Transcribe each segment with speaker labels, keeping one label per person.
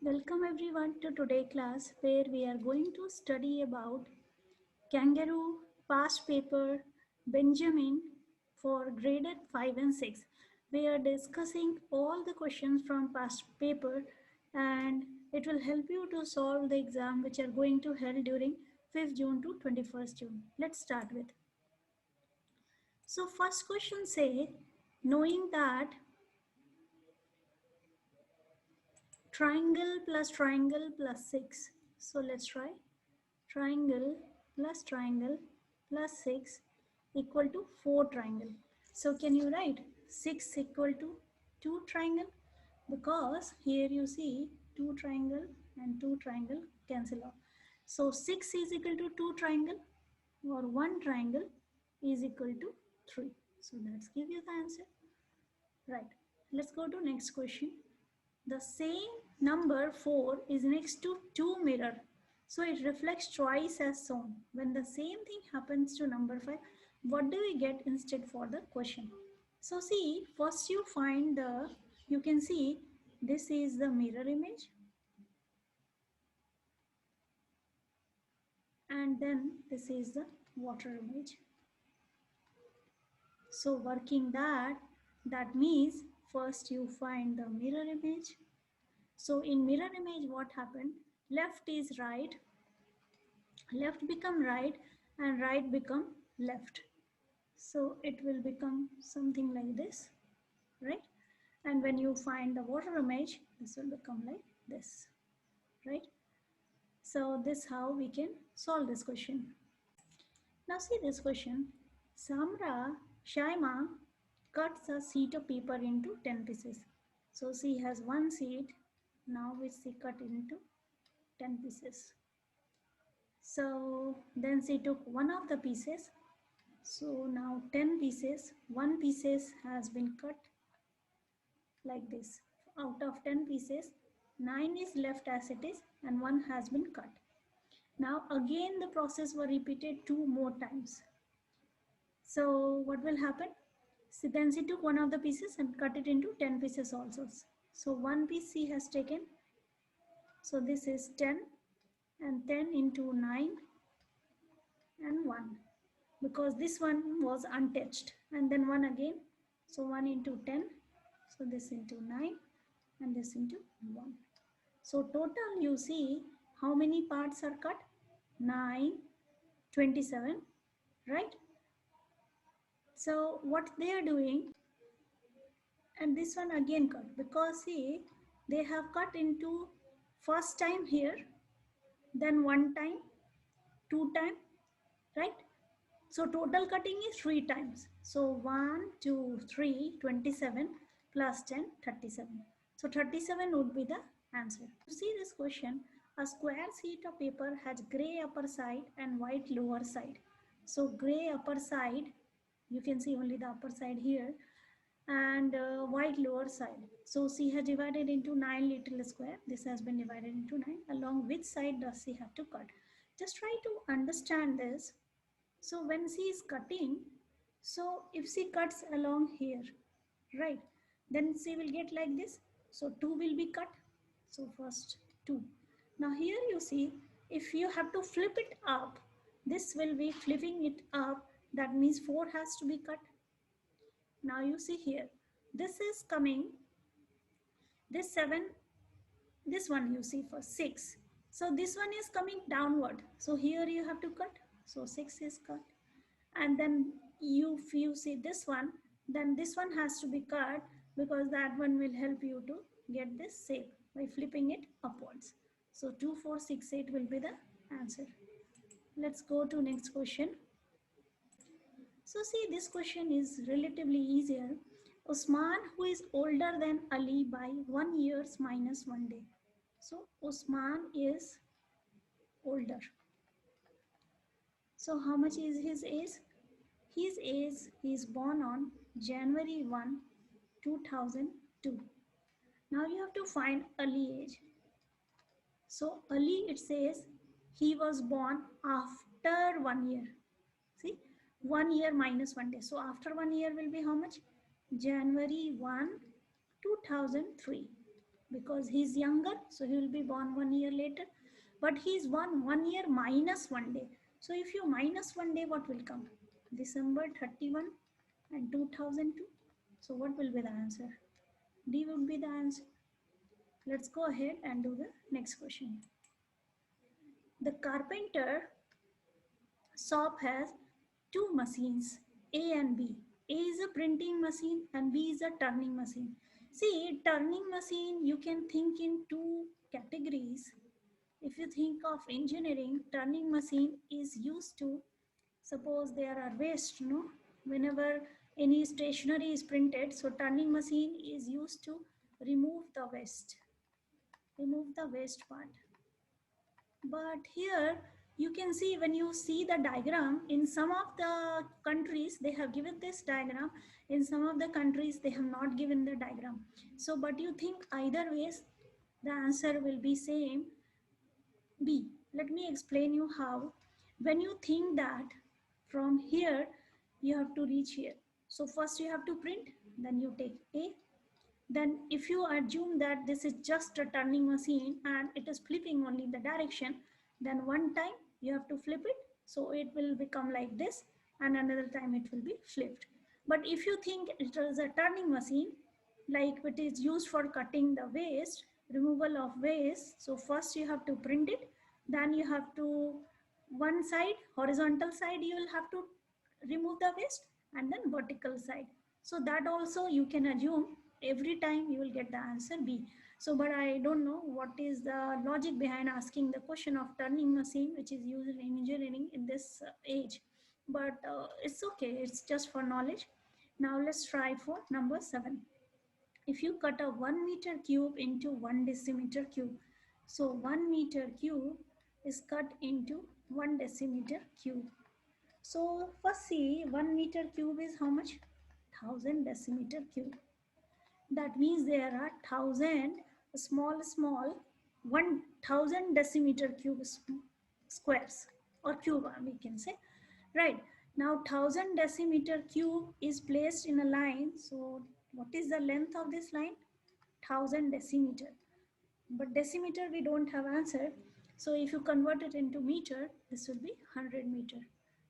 Speaker 1: Welcome everyone to today class where we are going to study about kangaroo, past paper, Benjamin for graded 5 and 6. We are discussing all the questions from past paper and it will help you to solve the exam which are going to held during 5th June to 21st June. Let's start with. So first question say, knowing that triangle plus 6. So let's try. Triangle plus 6 equal to 4 triangle. So can you write 6 equal to 2 triangle? Because here you see 2 triangle and 2 triangle cancel off. So 6 is equal to 2 triangle or 1 triangle is equal to 3. So let's give you the answer. Right. Let's go to next question. The same number 4 is next to 2 mirror. So it reflects twice as shown. When the same thing happens to number 5, what do we get instead for the question? So see, first you can see this is the mirror image. And then this is the water image. So working that means first you find the mirror image. So in mirror image what happened? Left is right, left become right and right become left. So it will become something like this, right? And when you find the water image, this will become like this, right? So this how we can solve this question. Now see this question. Shaima cuts a sheet of paper into 10 pieces. So she has one sheet, now which she cut into 10 pieces. So then she took one of the pieces. So now 10 pieces, one pieces has been cut like this. Out of 10 pieces, 9 is left as it is and 1 has been cut. Now again the process were repeated 2 more times. So what will happen? So then she took one of the pieces and cut it into 10 pieces also. So one piece she has taken. So this is 10 and 10 into 9 and 1. Because this one was untouched and then 1 again, so 1 into 10, so this into 9 and this into 1. So total you see how many parts are cut? 9, 27, right? So what they are doing, and this one again cut, because see they have cut into first time here, then one time, two time, right? So total cutting is 3 times. So 1, 2, 3, 27 plus 10, 37. So 37 would be the answer. To see this question, a square sheet of paper has grey upper side and white lower side. So grey upper side, you can see only the upper side here, and white lower side. So she has divided into 9 little square. This has been divided into 9. Along which side does she have to cut? Just try to understand this. So when she is cutting, so if she cuts along here, right, then she will get like this. So 2 will be cut. So first 2. Now here you see, if you have to flip it up, this will be flipping it up. That means 4 has to be cut. Now you see here, this is coming, this 7, this one you see for 6. So this one is coming downward. So here you have to cut. So 6 is cut. And then if you see this one, then this one has to be cut because that one will help you to get this shape by flipping it upwards. So 2, 4, 6, 8 will be the answer. Let's go to next question. So see, this question is relatively easier. Usman, who is older than Ali by 1 year minus 1 day. So Usman is older. So how much is his age? His age, he is born on January 1, 2002. Now you have to find Ali age. So Ali, it says he was born after 1 year. See, 1 year minus 1 day. So after 1 year will be how much? January 1, 2003. because he's younger, so he will be born 1 year later. But he's born 1 year minus 1 day. So if you minus 1 day, what will come? December 31 and 2002. So what will be the answer? D would be the answer. Let's go ahead and do the next question. The carpenter shop has two machines, A and B. A is a printing machine and B is a turning machine. See, turning machine, you can think in two categories. If you think of engineering, turning machine is used to, suppose there are waste, no? Whenever any stationery is printed, so turning machine is used to remove the waste part. But here you can see, when you see the diagram, in some of the countries they have given this diagram, in some of the countries they have not given the diagram. So but you think either ways the answer will be same, B. Let me explain you how. When you think that from here you have to reach here, so first you have to print, then you take A. Then if you assume that this is just a turning machine and it is flipping only the direction, then one time you have to flip it, so it will become like this, and another time it will be flipped. But if you think it is a turning machine, like it is used for cutting the waste, removal of waste, so first you have to print it, then you have to, one side, horizontal side, you will have to remove the waste, and then vertical side. So that also you can assume every time you will get the answer B. So but I don't know what is the logic behind asking the question of turning machine, which is used in engineering in this age. But it's okay, it's just for knowledge. Now let's try for number 7. If you cut a 1 meter cube into 1 decimeter cube, so 1 meter cube is cut into 1 decimeter cube. So first see, 1 meter cube is how much? 1000 decimeter cube. That means there are 1000 small 1000 decimeter cube squares, or cube we can say, right? Now 1000 decimeter cube is placed in a line. So what is the length of this line? 1000 decimeter. But decimeter we don't have answer, so if you convert it into meter, this will be 100 meter.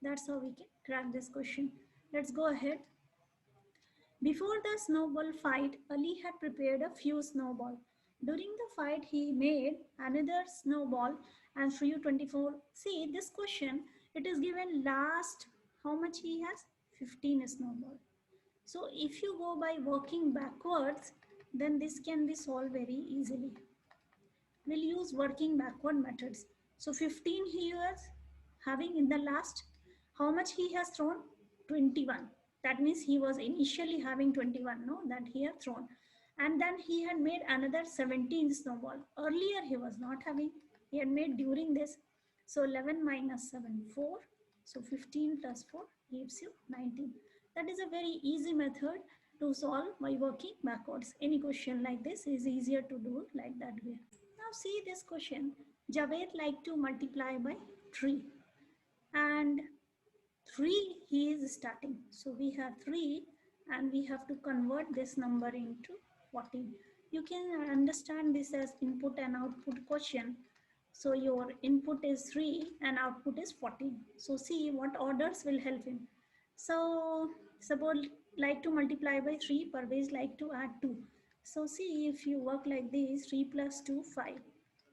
Speaker 1: That's how we can crack this question. Let's go ahead. Before the snowball fight, Ali had prepared a few snowballs. During the fight, he made another snowball and threw 24. See, this question, it is given last, how much he has? 15 snowball. So if you go by working backwards, then this can be solved very easily. We'll use working backward methods. So 15 he was having in the last. How much he has thrown? 21. That means he was initially having 21, no? That he had thrown. And then he had made another 17 snowball. Earlier he was not having. He had made during this. So 11 minus 7, 4. So 15 plus 4 gives you 19. That is a very easy method to solve by working backwards. Any question like this is easier to do like that way. Now see this question. Javed like to multiply by 3, and 3 he is starting. So we have 3 and we have to convert this number into 14. You can understand this as input and output question. So your input is 3 and output is 14. So see what orders will help him. So suppose like to multiply by 3, Parvez like to add 2. So see, if you work like this, 3 plus 2, 5.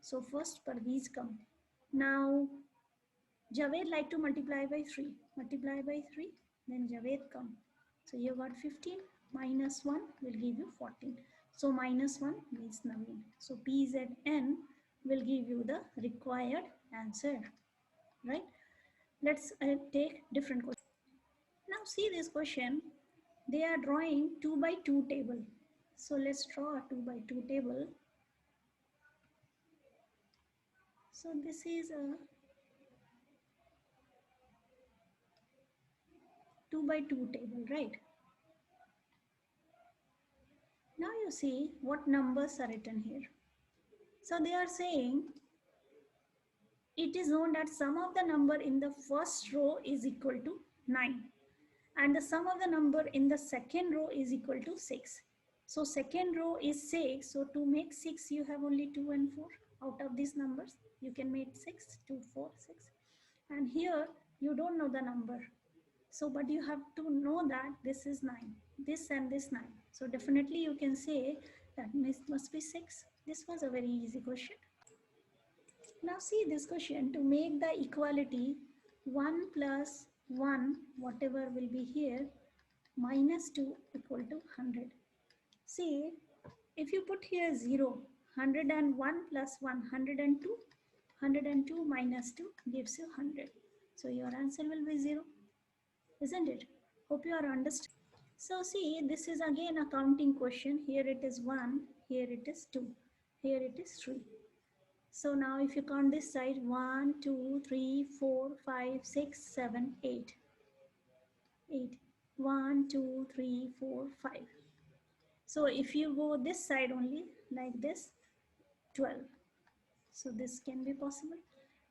Speaker 1: So first Parvez come. Now Javed like to multiply by 3. Multiply by 3, then Javed come. So you got 15 minus 1 will give you 14. So minus 1 means Naveen. So PZN will give you the required answer, right? Let's take different question. Now see this question. They are drawing 2 by 2 table. So let's draw a 2 by 2 table. So this is a 2 by 2 table, right? Now you see what numbers are written here. So they are saying it is known that sum of the number in the first row is equal to 9 and the sum of the number in the second row is equal to 6. So second row is 6. So to make 6, you have only 2 and 4. Out of these numbers, you can make 6, 2, 4, 6. And here, you don't know the number. So, but you have to know that this is 9, this and this 9. So definitely you can say that must be 6. This was a very easy question. Now see this question, to make the equality 1 plus 1, whatever will be here, minus 2 equal to 100. See, if you put here 0, 101 plus 1, 102, 102 minus 2 gives you 100. So your answer will be 0, isn't it? Hope you are understanding. So see, this is again a counting question. Here it is 1, here it is 2, here it is 3. So now if you count this side, 1, 2, 3, 4, 5, 6, 7, 8. 8. 1, 2, 3, 4, 5. So if you go this side only, like this, 12. So this can be possible.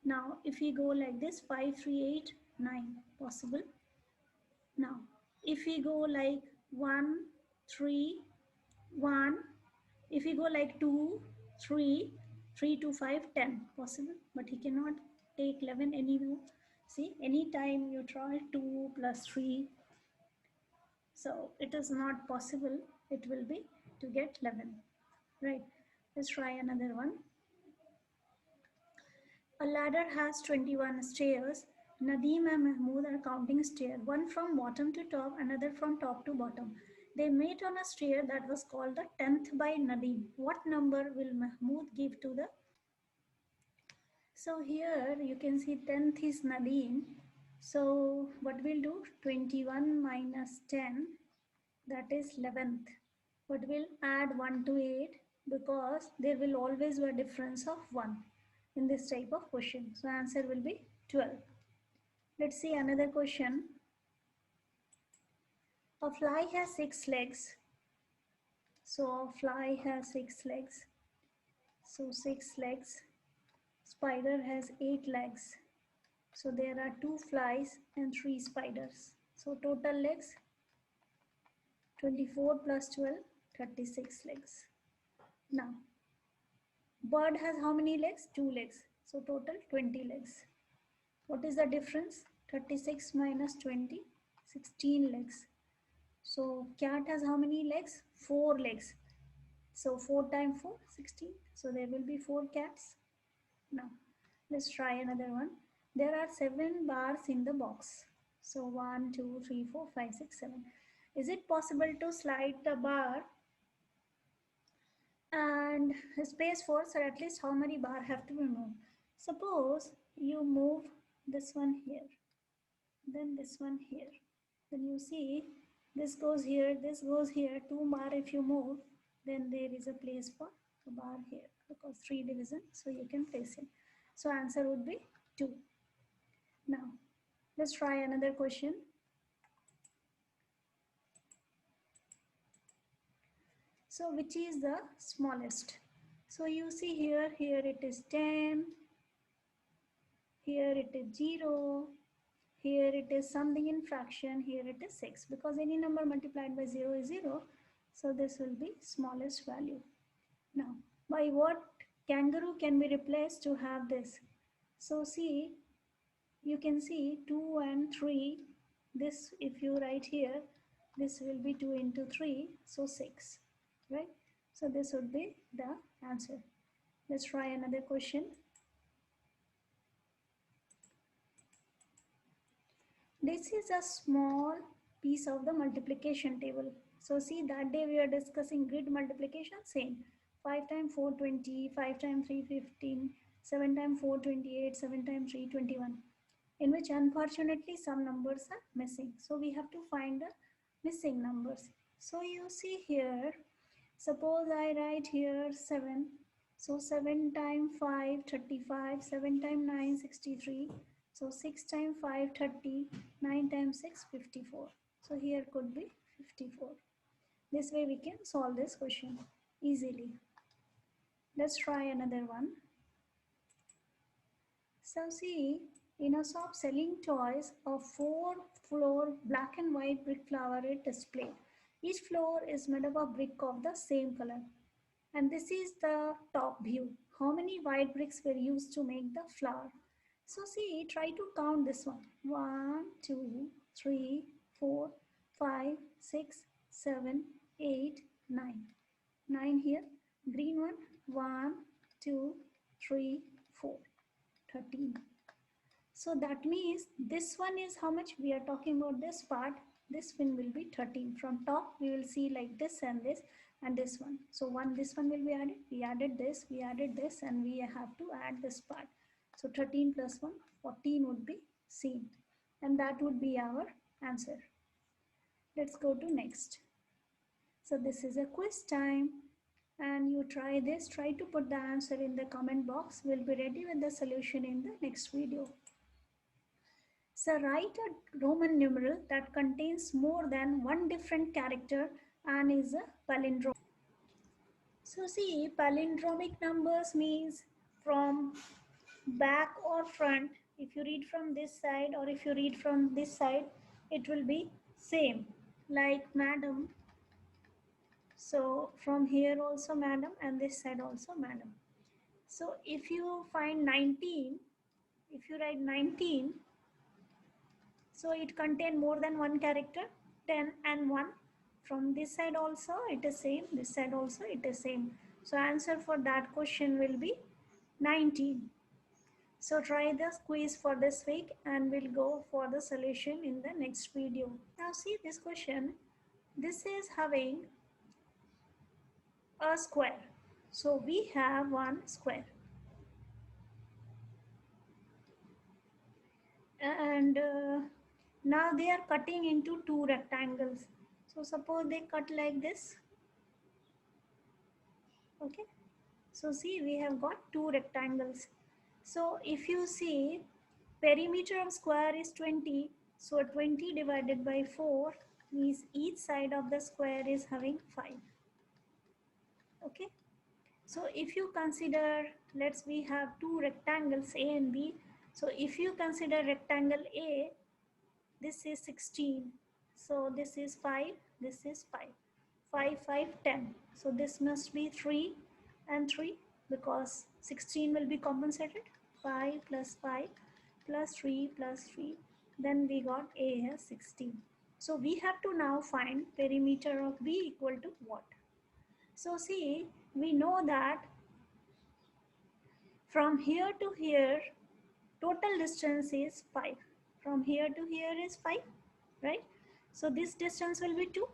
Speaker 1: Now if we go like this, 5, 3, 8, 9, possible. Now if we go like 1, 3, 1, if we go like 2, 3, 3 to 5, 10, possible. But he cannot take 11 anymore. See, anytime you try 2 plus 3, so it is not possible. It will be to get 11. Right. Let's try another one. A ladder has 21 stairs. Nadeem and Mahmood are counting stairs, one from bottom to top, another from top to bottom. They met on a stair that was called the 10th by Nadeem. What number will Mahmood give to the? So here you can see 10th is Nadeem. So what we'll do? 21 minus 10, that is 11th. But we'll add 1 to 8 because there will always be a difference of 1 in this type of question. So answer will be 12. Let's see another question. A fly has 6 legs. So a fly has 6 legs. So 6 legs. Spider has 8 legs. So there are 2 flies and 3 spiders. So total legs 24 plus 12, 36 legs. Now bird has how many legs? 2 legs. So total 20 legs. What is the difference? 36 minus 20, 16 legs. So cat has how many legs? 4 legs. So 4 times 4, 16. So there will be 4 cats. Now let's try another one. There are 7 bars in the box. So 1, 2, 3, 4, 5, 6, 7. Is it possible to slide the bar and space 4, so at least how many bar have to be moved? Suppose you move this one here, then this one here, then you see this goes here, this goes here, 2 bar if you move, then there is a place for a bar here because 3 division, so you can place it. So answer would be 2. Now let's try another question. So which is the smallest? So you see here, here it is 10, here it is 0, here it is something in fraction, here it is 6, because any number multiplied by 0 is 0. So this will be smallest value. Now, by what kangaroo can be replaced to have this? So see, you can see 2 and 3. This, if you write here, this will be 2 into 3, so 6, right? So this would be the answer. Let's try another question. This is a small piece of the multiplication table. So see, that day we are discussing grid multiplication, same. 5 times 4, 20, 5 times 3, 15, 7 times 4, 28, 7 times 3, 21. In which unfortunately some numbers are missing. So we have to find the missing numbers. So you see here, suppose I write here 7. So 7 times 5, 35, 7 times 9, 63. So 6 times 5, 30, 9 times 6, 54. So here could be 54. This way we can solve this question easily. Let's try another one. So see, in a shop selling toys, a 4-floor black and white brick flower is displayed. Each floor is made up of brick of the same color. And this is the top view. How many white bricks were used to make the floor? So see, try to count this one. 1, 2, 3, 4, 5, 6, 7, 8, 9. 9 here. Green one. 1, 2, 3, 4. 13. So that means this one is how much we are talking about this part. This one will be 13. From top we will see like this and this one. So this one will be added. We added this and we have to add this part. So 13 plus 1, 14 would be seen. And that would be our answer. Let's go to next. So this is a quiz time. And you try this. Try to put the answer in the comment box. We'll be ready with the solution in the next video. So write a Roman numeral that contains more than one different character and is a palindrome. So see, palindromic numbers means from back or front. If you read from this side or if you read from this side, it will be same. Like madam. So from here also madam and this side also madam. So if you find 19, if you write 19, so it contain more than one character, 10 and 1. From this side also it is same, this side also it is same. So answer for that question will be 19. So try the quiz for this week and we'll go for the solution in the next video. Now see this question. This is having a square. So we have one square. And now they are cutting into two rectangles. So suppose they cut like this. Okay. So see, we have got two rectangles. So if you see, perimeter of square is 20. So 20 divided by 4 means each side of the square is having 5. Okay. So if you consider, we have two rectangles A and B. So if you consider rectangle A, this is 16. So this is 5, this is 5. 5, 5, 10. So this must be 3 and 3 because 16 will be compensated. 5 plus 5 plus 3 plus 3. Then we got A as 16. So we have to now find perimeter of B equal to what? So see, we know that from here to here, total distance is 5. From here to here is 5, right? So this distance will be 2.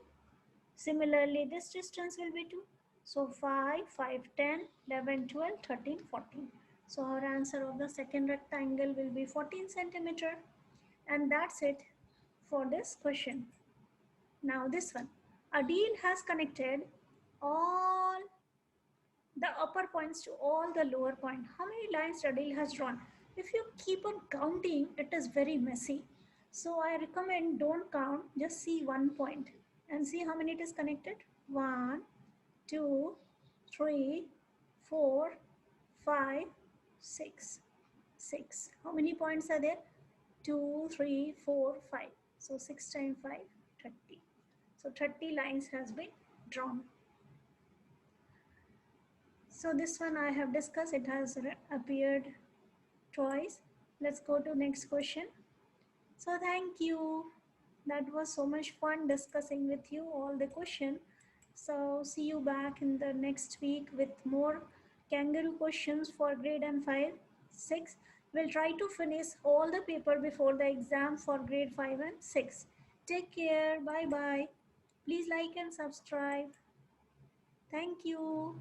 Speaker 1: Similarly, this distance will be 2. So 5, 5, 10, 11, 12, 13, 14. So our answer of the second rectangle will be 14 centimeter. And that's it for this question. Now this one. Adil has connected all the upper points to all the lower point. How many lines Adil has drawn? If you keep on counting, it is very messy. So I recommend don't count, just see one point and see how many it is connected. 1, 2, 3, 4, 5, 6. 6. How many points are there? 2, 3, 4, 5. So 6 times 5, 30. So 30 lines has been drawn. So this one I have discussed, it has appeared twice. Let's go to next question. So thank you. That was so much fun discussing with you all the question. So see you back in the next week with more kangaroo questions for grade and 5, 6. We'll try to finish all the paper before the exam for grade 5 and 6. Take care. Bye bye. Please like and subscribe. Thank you.